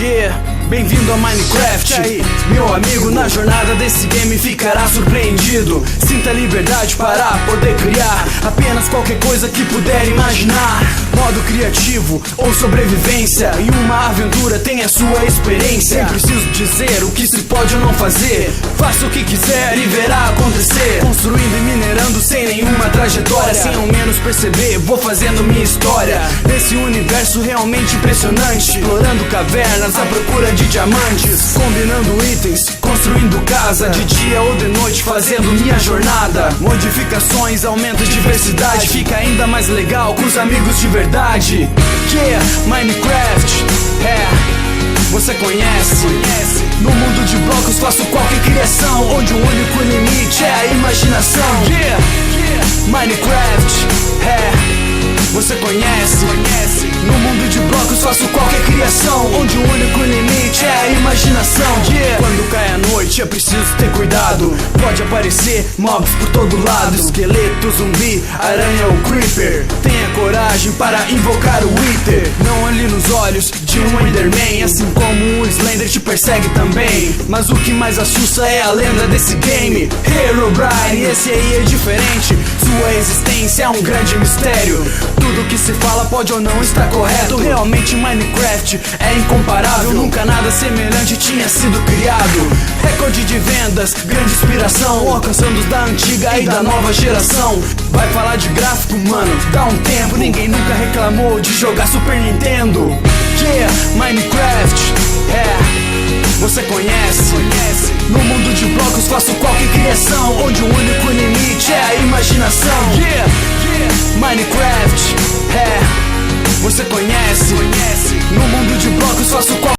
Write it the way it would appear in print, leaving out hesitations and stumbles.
Yeah, bem-vindo a Minecraft. Meu amigo, na jornada desse game ficará surpreendido. Sinta liberdade para poder criar apenas qualquer coisa que puder imaginar. Modo criativo ou sobrevivência, em uma aventura tem a sua experiência. Nem preciso dizer o que se pode ou não fazer. Faça o que quiser e verá acontecer. Construindo e minerando sem nenhuma trajetória. Sem ao menos perceber, vou fazendo minha história nesse universo realmente impressionante. Explorando cavernas à procura de diamantes, combinando itens, construindo casa, de dia ou de noite fazendo minha jornada. Modificações, aumenta a diversidade, fica ainda mais legal com os amigos de verdade. Yeah, Minecraft, você conhece. No mundo de blocos faço qualquer criação, onde o único limite é a imaginação. Yeah, Minecraft, você conhece. No mundo de blocos faço qualquer criação, onde o único limite é a imaginação. Yeah. Quando cai a noite é preciso ter cuidado, pode aparecer mobs por todo lado, esqueleto, zumbi, aranha ou creeper. Tenha coragem para invocar o Wither. Não olhe nos olhos de um Enderman, assim como um Slender te persegue também. Mas o que mais assusta é a lenda desse game. Herobrine, esse aí é diferente, sua existência é um grande mistério. Tudo que se fala pode ou não estar correto. Realmente Minecraft é incomparável, nunca nada semelhante tinha sido criado. Recorde de vendas, grande inspiração, alcançando os da antiga e da nova geração. Vai falar de gráfico, mano, dá um tempo. Ninguém nunca reclamou de jogar Super Nintendo. Yeah, Minecraft, você conhece. No mundo de blocos faço qualquer criação, onde o único limite é a imaginação. Yeah, Minecraft, você conhece. No mundo de blocos faço qualquer